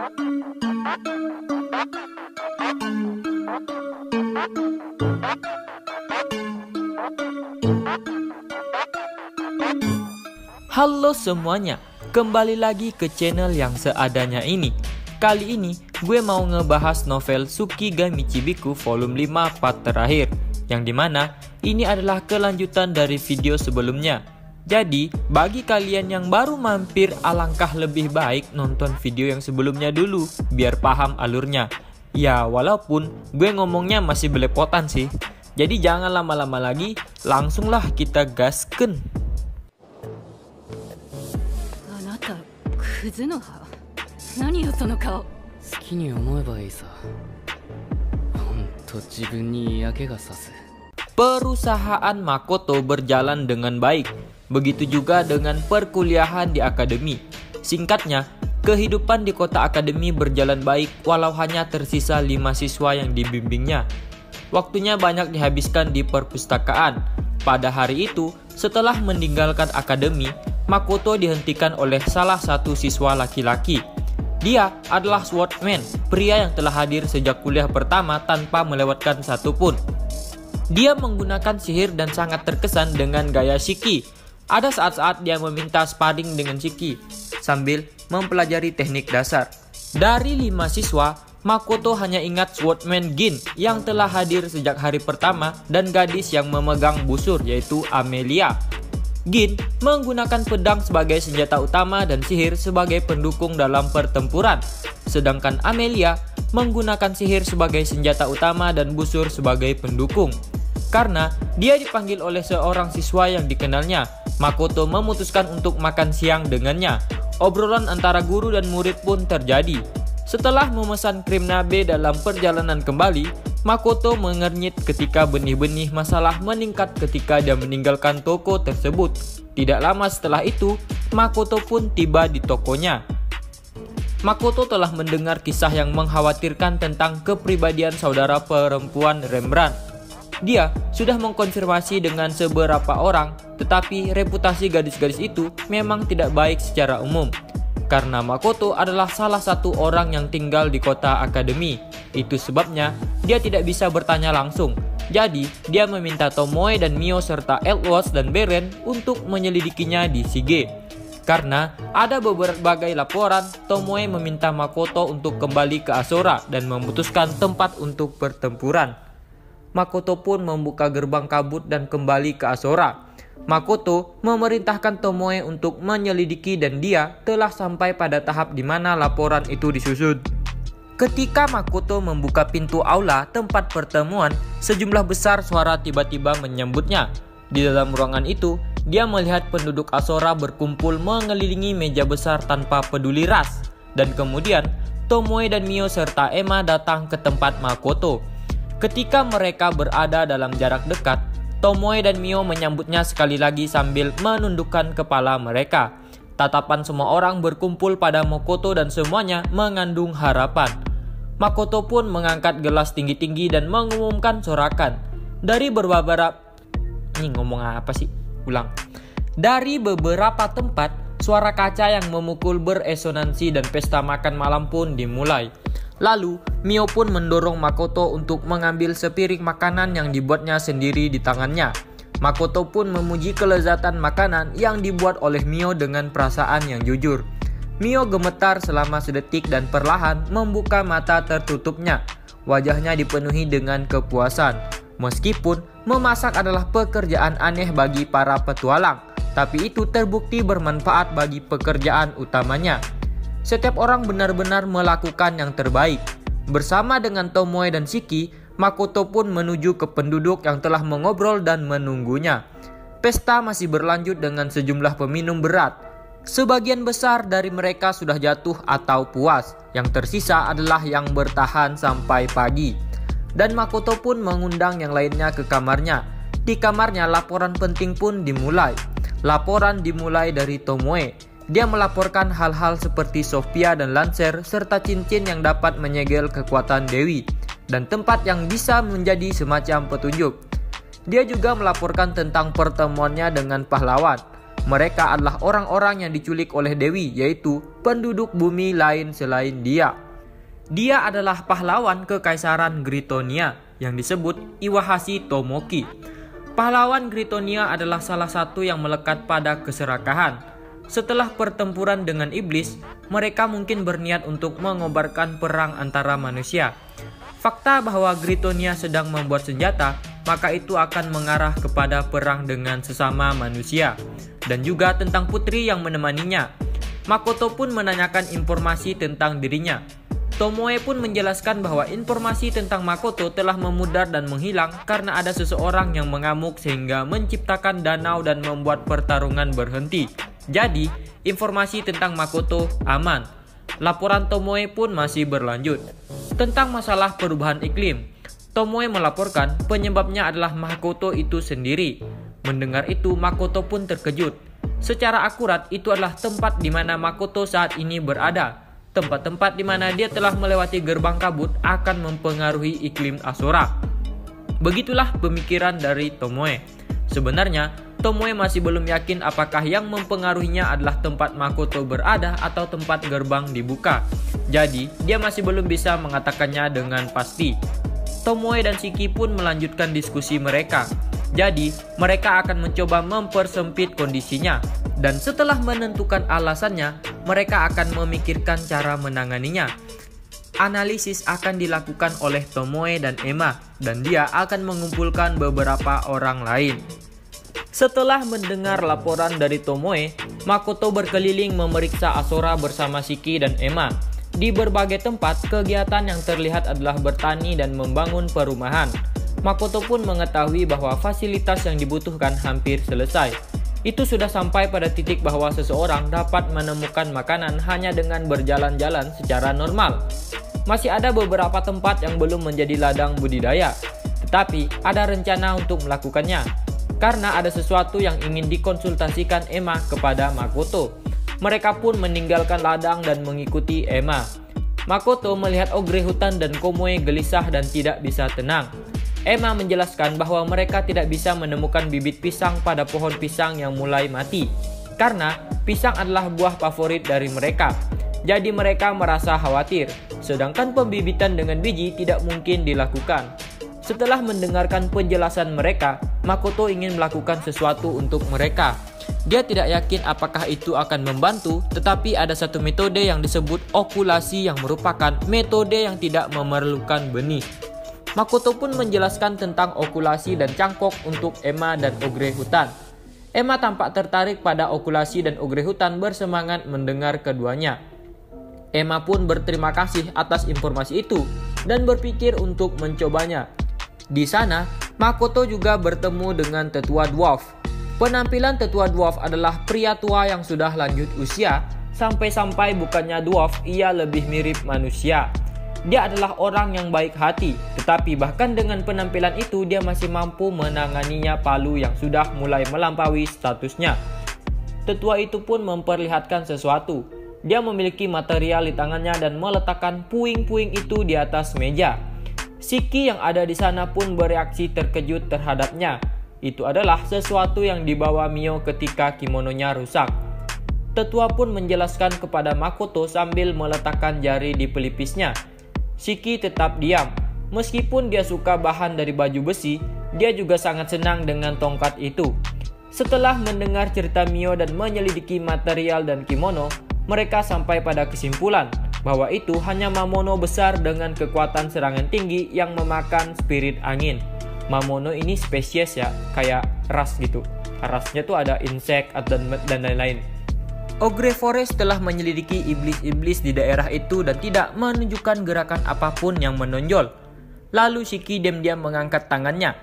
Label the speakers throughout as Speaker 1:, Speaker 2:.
Speaker 1: Halo semuanya, kembali lagi ke channel yang seadanya ini. Kali ini gue mau ngebahas novel Tsukigami Chibiku volume 5 part terakhir, yang dimana ini adalah kelanjutan dari video sebelumnya. Jadi bagi kalian yang baru mampir, alangkah lebih baik nonton video yang sebelumnya dulu biar paham alurnya. Ya walaupun gue ngomongnya masih belepotan sih. Jadi jangan lama-lama lagi, langsunglah kita gasken.
Speaker 2: クズの葉、何よその顔。
Speaker 3: 好きに思えばいいさ。ほんと自分に嫌気がさす。
Speaker 1: Perusahaan Makoto berjalan dengan baik. Begitu juga dengan perkuliahan di akademi. Singkatnya, kehidupan di kota akademi berjalan baik walau hanya tersisa 5 siswa yang dibimbingnya. Waktunya banyak dihabiskan di perpustakaan. Pada hari itu, setelah meninggalkan akademi, Makoto dihentikan oleh salah satu siswa laki-laki. Dia adalah Swordman, pria yang telah hadir sejak kuliah pertama tanpa melewatkan satupun. Dia menggunakan sihir dan sangat terkesan dengan gaya Shiki. Ada saat-saat dia meminta sparring dengan Shiki sambil mempelajari teknik dasar. Dari 5 siswa, Makoto hanya ingat Swordman Gin yang telah hadir sejak hari pertama dan gadis yang memegang busur yaitu Amelia. Gin menggunakan pedang sebagai senjata utama dan sihir sebagai pendukung dalam pertempuran. Sedangkan Amelia menggunakan sihir sebagai senjata utama dan busur sebagai pendukung. Karena dia dipanggil oleh seorang siswa yang dikenalnya, Makoto memutuskan untuk makan siang dengannya. Obrolan antara guru dan murid pun terjadi. Setelah memesan krim nabe dalam perjalanan kembali, Makoto mengernyit ketika benih-benih masalah meningkat ketika dia meninggalkan toko tersebut. Tidak lama setelah itu, Makoto pun tiba di tokonya. Makoto telah mendengar kisah yang mengkhawatirkan tentang kepribadian saudara perempuan Rembrandt. Dia sudah mengkonfirmasi dengan beberapa orang, tetapi reputasi gadis-gadis itu memang tidak baik secara umum. Karena Makoto adalah salah satu orang yang tinggal di kota akademi. Itu sebabnya dia tidak bisa bertanya langsung. Jadi dia meminta Tomoe dan Mio serta Elwos dan Beren untuk menyelidikinya di Shige. Karena ada berbagai laporan, Tomoe meminta Makoto untuk kembali ke Asora dan memutuskan tempat untuk pertempuran. Makoto pun membuka gerbang kabut dan kembali ke Asora. Makoto memerintahkan Tomoe untuk menyelidiki dan dia telah sampai pada tahap di mana laporan itu disusun. Ketika Makoto membuka pintu aula tempat pertemuan, sejumlah besar suara tiba-tiba menyambutnya. Di dalam ruangan itu, dia melihat penduduk Asora berkumpul mengelilingi meja besar tanpa peduli ras. Dan kemudian, Tomoe dan Mio serta Emma datang ke tempat Makoto. Ketika mereka berada dalam jarak dekat, Tomoe dan Mio menyambutnya sekali lagi sambil menundukkan kepala mereka. Tatapan semua orang berkumpul pada Makoto dan semuanya mengandung harapan. Makoto pun mengangkat gelas tinggi-tinggi dan mengumumkan sorakan. Dari beberapa tempat, suara kaca yang memukul beresonansi dan pesta makan malam pun dimulai. Lalu, Mio pun mendorong Makoto untuk mengambil sepiring makanan yang dibuatnya sendiri di tangannya. Makoto pun memuji kelezatan makanan yang dibuat oleh Mio dengan perasaan yang jujur. Mio gemetar selama sedetik dan perlahan membuka mata tertutupnya. Wajahnya dipenuhi dengan kepuasan. Meskipun memasak adalah pekerjaan aneh bagi para petualang, tapi itu terbukti bermanfaat bagi pekerjaan utamanya. Setiap orang benar-benar melakukan yang terbaik. Bersama dengan Tomoe dan Shiki, Makoto pun menuju ke penduduk yang telah mengobrol dan menunggunya. Pesta masih berlanjut dengan sejumlah peminum berat. Sebagian besar dari mereka sudah jatuh atau puas. Yang tersisa adalah yang bertahan sampai pagi. Dan Makoto pun mengundang yang lainnya ke kamarnya. Di kamarnya laporan penting pun dimulai. Laporan dimulai dari Tomoe. Dia melaporkan hal-hal seperti Sophia dan Lancer serta cincin yang dapat menyegel kekuatan Dewi dan tempat yang bisa menjadi semacam petunjuk. Dia juga melaporkan tentang pertemuannya dengan pahlawan. Mereka adalah orang-orang yang diculik oleh Dewi, yaitu penduduk bumi lain selain dia. Dia adalah pahlawan kekaisaran Gritonia yang disebut Iwahashi Tomoki. Pahlawan Gritonia adalah salah satu yang melekat pada keserakahan. Setelah pertempuran dengan iblis, mereka mungkin berniat untuk mengobarkan perang antara manusia. Fakta bahwa Gritonia sedang membuat senjata, maka itu akan mengarah kepada perang dengan sesama manusia, dan juga tentang putri yang menemaninya. Makoto pun menanyakan informasi tentang dirinya. Tomoe pun menjelaskan bahwa informasi tentang Makoto telah memudar dan menghilang karena ada seseorang yang mengamuk sehingga menciptakan danau dan membuat pertarungan berhenti. Jadi, informasi tentang Makoto aman. Laporan Tomoe pun masih berlanjut. Tentang masalah perubahan iklim, Tomoe melaporkan penyebabnya adalah Makoto itu sendiri. Mendengar itu, Makoto pun terkejut. Secara akurat, itu adalah tempat di mana Makoto saat ini berada. Tempat-tempat di mana dia telah melewati gerbang kabut akan mempengaruhi iklim Asura. Begitulah pemikiran dari Tomoe. Sebenarnya, Tomoe masih belum yakin apakah yang mempengaruhinya adalah tempat Makoto berada atau tempat gerbang dibuka. Jadi, dia masih belum bisa mengatakannya dengan pasti. Tomoe dan Shiki pun melanjutkan diskusi mereka. Jadi, mereka akan mencoba mempersempit kondisinya. Dan setelah menentukan alasannya, mereka akan memikirkan cara menanganinya. Analisis akan dilakukan oleh Tomoe dan Emma, dan dia akan mengumpulkan beberapa orang lain. Setelah mendengar laporan dari Tomoe, Makoto berkeliling memeriksa Asura bersama Shiki dan Emma. Di berbagai tempat, kegiatan yang terlihat adalah bertani dan membangun perumahan. Makoto pun mengetahui bahwa fasilitas yang dibutuhkan hampir selesai. Itu sudah sampai pada titik bahwa seseorang dapat menemukan makanan hanya dengan berjalan-jalan secara normal. Masih ada beberapa tempat yang belum menjadi ladang budidaya, tetapi ada rencana untuk melakukannya. Karena ada sesuatu yang ingin dikonsultasikan Emma kepada Makoto. Mereka pun meninggalkan ladang dan mengikuti Emma. Makoto melihat ogre hutan dan Komoe gelisah dan tidak bisa tenang. Emma menjelaskan bahwa mereka tidak bisa menemukan bibit pisang pada pohon pisang yang mulai mati, karena pisang adalah buah favorit dari mereka. Jadi mereka merasa khawatir, sedangkan pembibitan dengan biji tidak mungkin dilakukan. Setelah mendengarkan penjelasan mereka, Makoto ingin melakukan sesuatu untuk mereka. Dia tidak yakin apakah itu akan membantu, tetapi ada satu metode yang disebut okulasi yang merupakan metode yang tidak memerlukan benih. Makoto pun menjelaskan tentang okulasi dan cangkok untuk Emma dan ogre hutan. Emma tampak tertarik pada okulasi dan ogre hutan bersemangat mendengar keduanya. Emma pun berterima kasih atas informasi itu dan berpikir untuk mencobanya. Di sana, Makoto juga bertemu dengan tetua dwarf. Penampilan tetua dwarf adalah pria tua yang sudah lanjut usia, sampai-sampai bukannya dwarf, ia lebih mirip manusia. Dia adalah orang yang baik hati, tetapi bahkan dengan penampilan itu dia masih mampu menanganinya palu yang sudah mulai melampaui statusnya. Tetua itu pun memperlihatkan sesuatu. Dia memiliki material di tangannya dan meletakkan puing-puing itu di atas meja. Shiki yang ada di sana pun bereaksi terkejut terhadapnya. Itu adalah sesuatu yang dibawa Mio ketika kimononya rusak. Tetua pun menjelaskan kepada Makoto sambil meletakkan jari di pelipisnya. Shiki tetap diam. Meskipun dia suka bahan dari baju besi, dia juga sangat senang dengan tongkat itu. Setelah mendengar cerita Mio dan menyelidiki material dan kimono, mereka sampai pada kesimpulan bahwa itu hanya Mamono besar dengan kekuatan serangan tinggi yang memakan spirit angin. Mamono ini spesies ya, kayak ras gitu. Rasnya tuh ada insek dan lain-lain. Ogre Forest telah menyelidiki iblis-iblis di daerah itu dan tidak menunjukkan gerakan apapun yang menonjol. Lalu Shiki diam-diam mengangkat tangannya.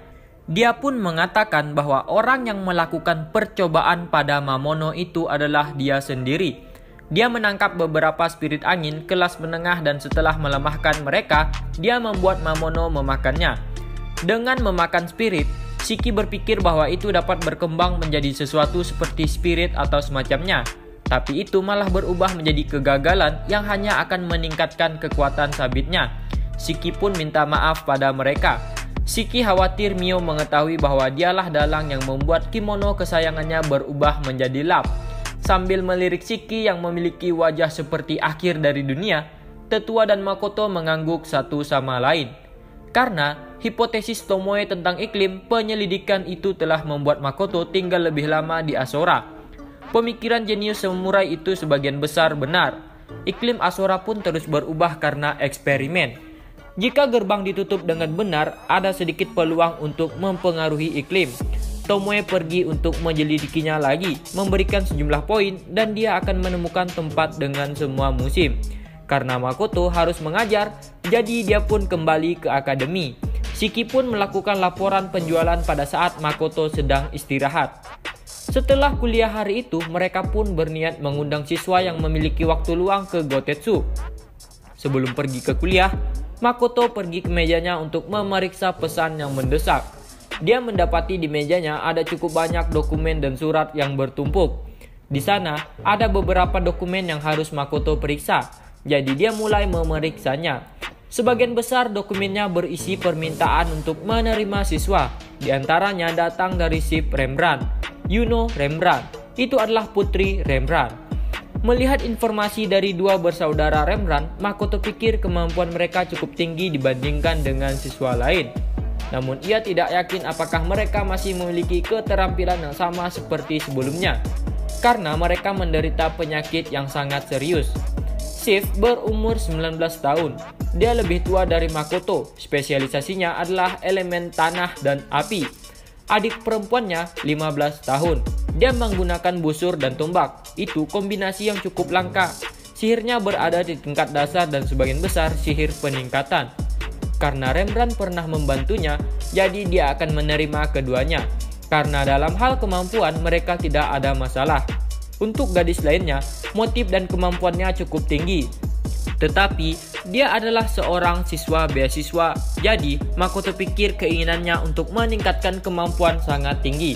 Speaker 1: Dia pun mengatakan bahwa orang yang melakukan percobaan pada Mamono itu adalah dia sendiri. Dia menangkap beberapa spirit angin kelas menengah dan setelah melemahkan mereka, dia membuat Mamono memakannya. Dengan memakan spirit, Shiki berpikir bahwa itu dapat berkembang menjadi sesuatu seperti spirit atau semacamnya. Tapi itu malah berubah menjadi kegagalan yang hanya akan meningkatkan kekuatan sabitnya. Shiki pun minta maaf pada mereka. Shiki khawatir Mio mengetahui bahwa dialah dalang yang membuat kimono kesayangannya berubah menjadi lap. Sambil melirik Shiki yang memiliki wajah seperti akhir dari dunia, Tetua dan Makoto mengangguk satu sama lain. Karena hipotesis Tomoe tentang iklim penyelidikan itu telah membuat Makoto tinggal lebih lama di Ashura. Pemikiran jenius samurai itu sebagian besar benar. Iklim Ashura pun terus berubah karena eksperimen. Jika gerbang ditutup dengan benar, ada sedikit peluang untuk mempengaruhi iklim. Tomoe pergi untuk menyelidikinya lagi, memberikan sejumlah poin, dan dia akan menemukan tempat dengan semua musim. Karena Makoto harus mengajar, jadi dia pun kembali ke akademi. Shiki pun melakukan laporan penjualan pada saat Makoto sedang istirahat. Setelah kuliah hari itu, mereka pun berniat mengundang siswa yang memiliki waktu luang ke Gotetsu. Sebelum pergi ke kuliah, Makoto pergi ke mejanya untuk memeriksa pesan yang mendesak. Dia mendapati di mejanya ada cukup banyak dokumen dan surat yang bertumpuk. Di sana ada beberapa dokumen yang harus Makoto periksa, jadi dia mulai memeriksanya. Sebagian besar dokumennya berisi permintaan untuk menerima siswa. Di antaranya datang dari Sip Rembrandt. Yuno Rembrandt, itu adalah putri Rembrandt. Melihat informasi dari dua bersaudara Rembrandt, Makoto pikir kemampuan mereka cukup tinggi dibandingkan dengan siswa lain. Namun ia tidak yakin apakah mereka masih memiliki keterampilan yang sama seperti sebelumnya, karena mereka menderita penyakit yang sangat serius. Sif berumur 19 tahun. Dia lebih tua dari Makoto. Spesialisasinya adalah elemen tanah dan api. Adik perempuannya 15 tahun. Dia menggunakan busur dan tombak. Itu kombinasi yang cukup langka. Sihirnya berada di tingkat dasar dan sebagian besar sihir peningkatan. Karena Rembrandt pernah membantunya, jadi dia akan menerima keduanya. Karena dalam hal kemampuan mereka tidak ada masalah. Untuk gadis lainnya, motif dan kemampuannya cukup tinggi. Tetapi, dia adalah seorang siswa beasiswa, jadi Makoto pikir keinginannya untuk meningkatkan kemampuan sangat tinggi.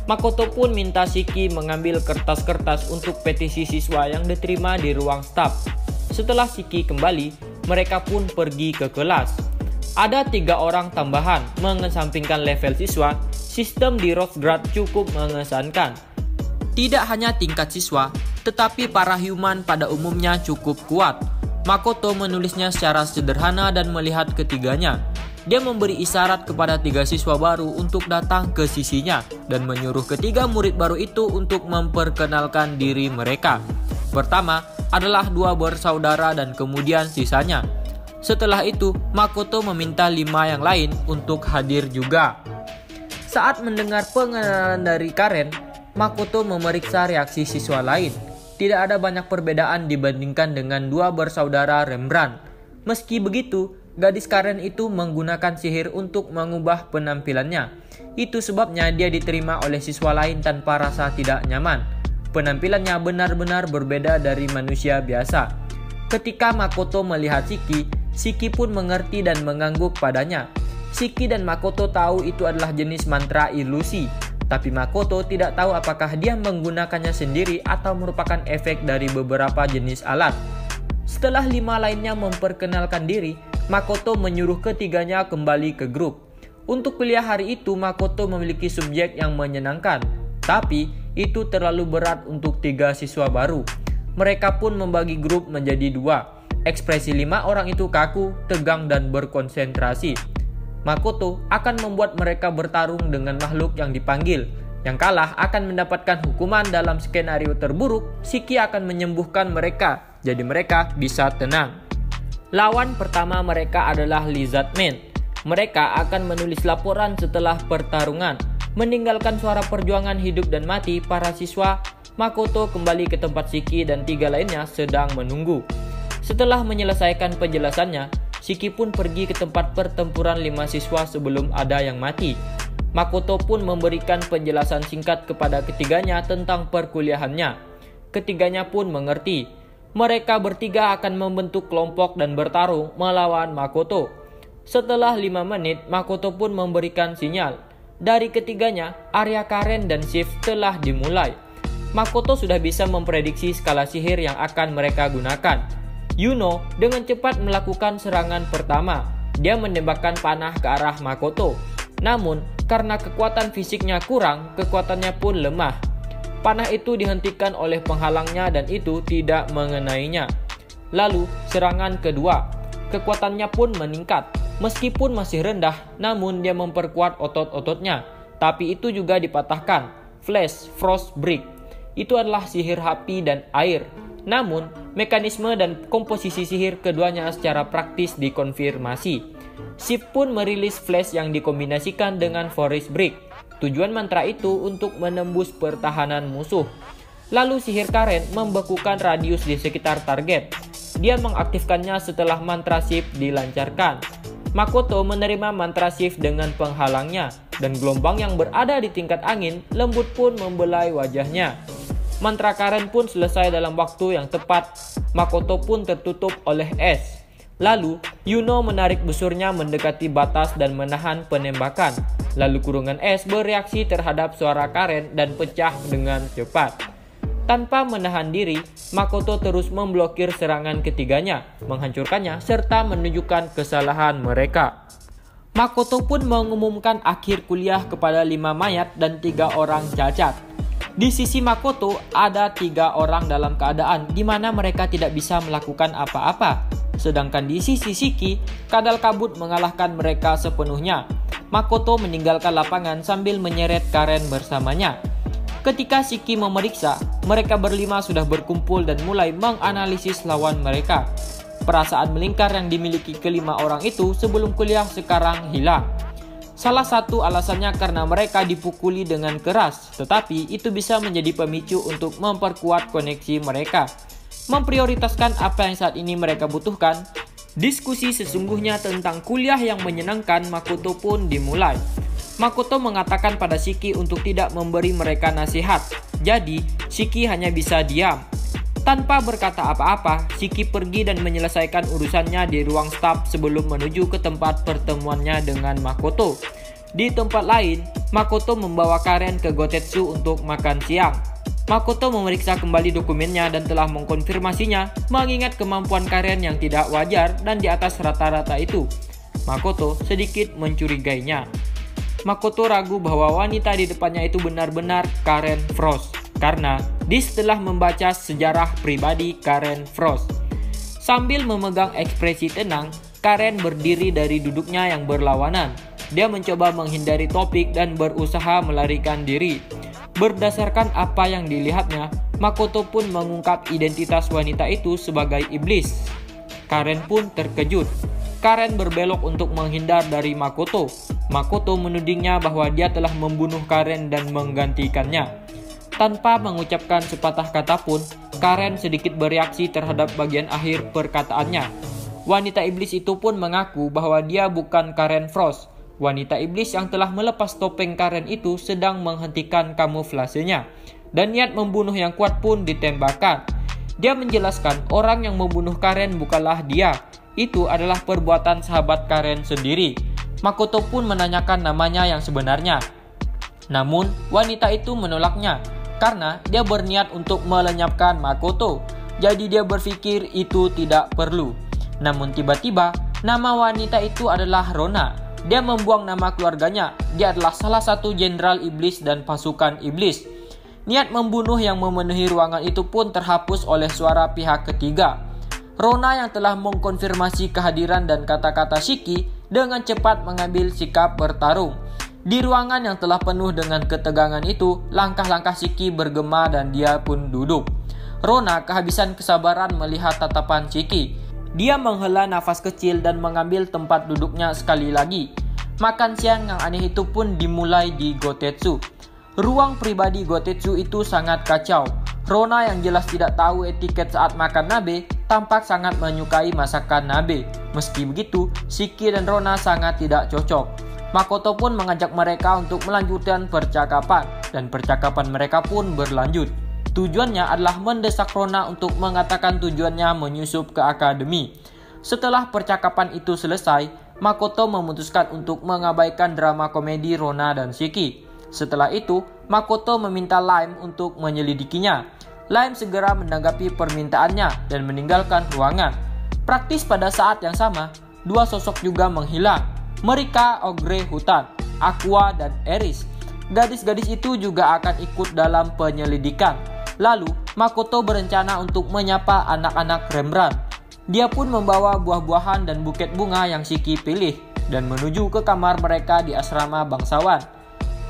Speaker 1: Makoto pun minta Shiki mengambil kertas-kertas untuk petisi siswa yang diterima di ruang staf. Setelah Shiki kembali, mereka pun pergi ke kelas. Ada 3 orang tambahan, mengesampingkan level siswa. Sistem di Rosgrad cukup mengesankan. Tidak hanya tingkat siswa, tetapi para human pada umumnya cukup kuat. Makoto menulisnya secara sederhana dan melihat ketiganya. Dia memberi isyarat kepada 3 siswa baru untuk datang ke sisinya dan menyuruh ketiga murid baru itu untuk memperkenalkan diri mereka. Pertama adalah 2 bersaudara dan kemudian sisanya. Setelah itu, Makoto meminta 5 yang lain untuk hadir juga. Saat mendengar pengenalan dari Karen, Makoto memeriksa reaksi siswa lain. Tidak ada banyak perbedaan dibandingkan dengan 2 bersaudara Rembrandt. Meski begitu, gadis Karen itu menggunakan sihir untuk mengubah penampilannya. Itu sebabnya dia diterima oleh siswa lain tanpa rasa tidak nyaman. Penampilannya benar-benar berbeda dari manusia biasa. Ketika Makoto melihat Shiki, Shiki pun mengerti dan mengangguk padanya. Shiki dan Makoto tahu itu adalah jenis mantra ilusi. Tapi Makoto tidak tahu apakah dia menggunakannya sendiri atau merupakan efek dari beberapa jenis alat. Setelah 5 lainnya memperkenalkan diri, Makoto menyuruh ketiganya kembali ke grup. Untuk kuliah hari itu, Makoto memiliki subjek yang menyenangkan. Tapi, itu terlalu berat untuk 3 siswa baru. Mereka pun membagi grup menjadi 2. Ekspresi 5 orang itu kaku, tegang, dan berkonsentrasi. Makoto akan membuat mereka bertarung dengan makhluk yang dipanggil. Yang kalah akan mendapatkan hukuman. Dalam skenario terburuk, Shiki akan menyembuhkan mereka, jadi mereka bisa tenang. Lawan pertama mereka adalah Lizardman. Mereka akan menulis laporan setelah pertarungan. Meninggalkan suara perjuangan hidup dan mati para siswa, Makoto kembali ke tempat Shiki dan 3 lainnya sedang menunggu. Setelah menyelesaikan penjelasannya, Shiki pun pergi ke tempat pertempuran 5 siswa sebelum ada yang mati. Makoto pun memberikan penjelasan singkat kepada ketiganya tentang perkuliahannya. Ketiganya pun mengerti. Mereka bertiga akan membentuk kelompok dan bertarung melawan Makoto. Setelah 5 menit, Makoto pun memberikan sinyal. Dari ketiganya, area Karen dan Shift telah dimulai. Makoto sudah bisa memprediksi skala sihir yang akan mereka gunakan. Yuno dengan cepat melakukan serangan pertama. dia menembakkan panah ke arah Makoto. Namun, karena kekuatan fisiknya kurang, kekuatannya pun lemah. Panah itu dihentikan oleh penghalangnya dan itu tidak mengenainya. Lalu, serangan kedua. Kekuatannya pun meningkat. Meskipun masih rendah, namun dia memperkuat otot-ototnya. Tapi itu juga dipatahkan. Flash Frost Break. Itu adalah sihir api dan air. Namun, mekanisme dan komposisi sihir keduanya secara praktis dikonfirmasi. Shift pun merilis flash yang dikombinasikan dengan Forest Break. Tujuan mantra itu untuk menembus pertahanan musuh. Lalu sihir Karen membekukan radius di sekitar target. Dia mengaktifkannya setelah mantra shift dilancarkan. Makoto menerima mantra shift dengan penghalangnya, dan gelombang yang berada di tingkat angin lembut pun membelai wajahnya. Mantra Karen pun selesai dalam waktu yang tepat. Makoto pun tertutup oleh es. Lalu, Yuno menarik busurnya mendekati batas dan menahan penembakan. Lalu kurungan es bereaksi terhadap suara Karen dan pecah dengan cepat. Tanpa menahan diri, Makoto terus memblokir serangan ketiganya, menghancurkannya serta menunjukkan kesalahan mereka. Makoto pun mengumumkan akhir kuliah kepada 5 mayat dan 3 orang cacat. Di sisi Makoto ada 3 orang dalam keadaan di mana mereka tidak bisa melakukan apa-apa. Sedangkan di sisi Shiki, kadal kabut mengalahkan mereka sepenuhnya. Makoto meninggalkan lapangan sambil menyeret Karen bersamanya. Ketika Shiki memeriksa, mereka berlima sudah berkumpul dan mulai menganalisis lawan mereka. Perasaan melingkar yang dimiliki kelima orang itu sebelum kuliah sekarang hilang. Salah satu alasannya karena mereka dipukuli dengan keras, tetapi itu bisa menjadi pemicu untuk memperkuat koneksi mereka. Memprioritaskan apa yang saat ini mereka butuhkan. Diskusi sesungguhnya tentang kuliah yang menyenangkan Makoto pun dimulai. Makoto mengatakan pada Shiki untuk tidak memberi mereka nasihat. Jadi, Shiki hanya bisa diam. Tanpa berkata apa-apa, Shiki pergi dan menyelesaikan urusannya di ruang staf sebelum menuju ke tempat pertemuannya dengan Makoto. Di tempat lain, Makoto membawa Karen ke Gotetsu untuk makan siang. Makoto memeriksa kembali dokumennya dan telah mengkonfirmasinya, mengingat kemampuan Karen yang tidak wajar dan di atas rata-rata itu. Makoto sedikit mencurigainya. Makoto ragu bahwa wanita di depannya itu benar-benar Karen Frost, karena setelah membaca sejarah pribadi Karen Frost. Sambil memegang ekspresi tenang, Karen berdiri dari duduknya yang berlawanan. Dia mencoba menghindari topik dan berusaha melarikan diri. Berdasarkan apa yang dilihatnya, Makoto pun mengungkap identitas wanita itu sebagai iblis. Karen pun terkejut. Karen berbelok untuk menghindar dari Makoto. Makoto menudingnya bahwa dia telah membunuh Karen dan menggantikannya. Tanpa mengucapkan sepatah kata pun, Karen sedikit bereaksi terhadap bagian akhir perkataannya. Wanita iblis itu pun mengaku bahwa dia bukan Karen Frost. Wanita iblis yang telah melepas topeng Karen itu sedang menghentikan kamuflasenya, dan niat membunuh yang kuat pun ditembakkan. Dia menjelaskan orang yang membunuh Karen bukanlah dia. Itu adalah perbuatan sahabat Karen sendiri. Makoto pun menanyakan namanya yang sebenarnya. Namun, wanita itu menolaknya karena dia berniat untuk melenyapkan Makoto. Jadi dia berpikir itu tidak perlu. Namun tiba-tiba, nama wanita itu adalah Rona. Dia membuang nama keluarganya. Dia adalah salah satu jenderal iblis dan pasukan iblis. Niat membunuh yang memenuhi ruangan itu pun terhapus oleh suara pihak ketiga. Rona yang telah mengkonfirmasi kehadiran dan kata-kata Shiki dengan cepat mengambil sikap bertarung. Di ruangan yang telah penuh dengan ketegangan itu, langkah-langkah Shiki bergema dan dia pun duduk. Rona kehabisan kesabaran melihat tatapan Shiki. Dia menghela nafas kecil dan mengambil tempat duduknya sekali lagi. Makan siang yang aneh itu pun dimulai di Gotetsu. Ruang pribadi Gotetsu itu sangat kacau. Rona yang jelas tidak tahu etiket saat makan nabe tampak sangat menyukai masakan nabe. Meski begitu, Shiki dan Rona sangat tidak cocok. Makoto pun mengajak mereka untuk melanjutkan percakapan, dan percakapan mereka pun berlanjut. Tujuannya adalah mendesak Rona untuk mengatakan tujuannya menyusup ke akademi. Setelah percakapan itu selesai, Makoto memutuskan untuk mengabaikan drama komedi Rona dan Shiki. Setelah itu, Makoto meminta Lime untuk menyelidikinya. Lime segera menanggapi permintaannya dan meninggalkan ruangan. Praktis pada saat yang sama, dua sosok juga menghilang. Mereka ogre hutan, Aqua dan Eris. Gadis-gadis itu juga akan ikut dalam penyelidikan. Lalu, Makoto berencana untuk menyapa anak-anak Rembrandt. Dia pun membawa buah-buahan dan buket bunga yang Shiki pilih dan menuju ke kamar mereka di asrama bangsawan.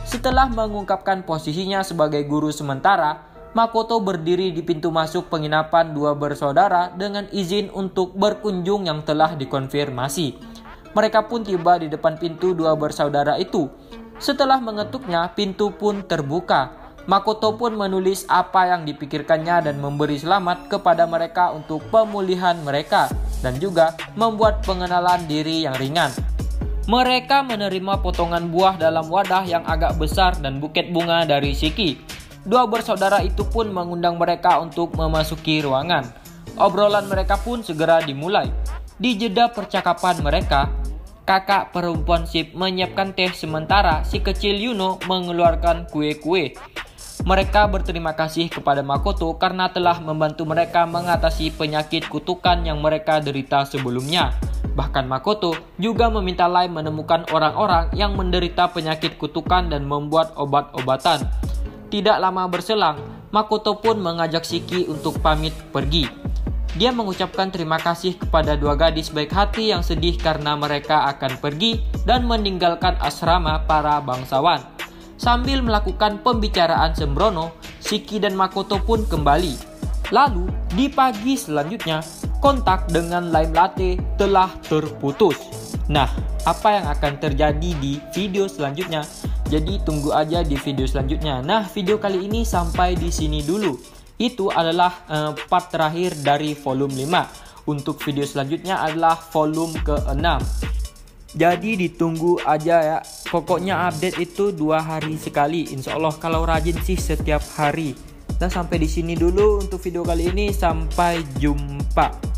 Speaker 1: Setelah mengungkapkan posisinya sebagai guru sementara, Makoto berdiri di pintu masuk penginapan dua bersaudara dengan izin untuk berkunjung yang telah dikonfirmasi. Mereka pun tiba di depan pintu dua bersaudara itu. Setelah mengetuknya, pintu pun terbuka. Makoto pun menulis apa yang dipikirkannya dan memberi selamat kepada mereka untuk pemulihan mereka dan juga membuat pengenalan diri yang ringan. Mereka menerima potongan buah dalam wadah yang agak besar dan buket bunga dari Shiki. Dua bersaudara itu pun mengundang mereka untuk memasuki ruangan. Obrolan mereka pun segera dimulai. Di jeda percakapan mereka, kakak perempuan Ship menyiapkan teh sementara si kecil Yuno mengeluarkan kue-kue. Mereka berterima kasih kepada Makoto karena telah membantu mereka mengatasi penyakit kutukan yang mereka derita sebelumnya. Bahkan Makoto juga meminta Lai menemukan orang-orang yang menderita penyakit kutukan dan membuat obat-obatan. Tidak lama berselang, Makoto pun mengajak Shiki untuk pamit pergi. Dia mengucapkan terima kasih kepada dua gadis baik hati yang sedih karena mereka akan pergi dan meninggalkan asrama para bangsawan. Sambil melakukan pembicaraan sembrono, Shiki dan Makoto pun kembali. Lalu, di pagi selanjutnya, kontak dengan Lime Latte telah terputus. Nah, apa yang akan terjadi di video selanjutnya? Jadi tunggu aja di video selanjutnya. Nah, video kali ini sampai di sini dulu. Itu adalah part terakhir dari volume 5. Untuk video selanjutnya adalah volume ke-6. Jadi ditunggu aja ya. Pokoknya update itu 2 hari sekali. Insya Allah kalau rajin sih setiap hari. Nah, sampai di sini dulu untuk video kali ini. Sampai jumpa.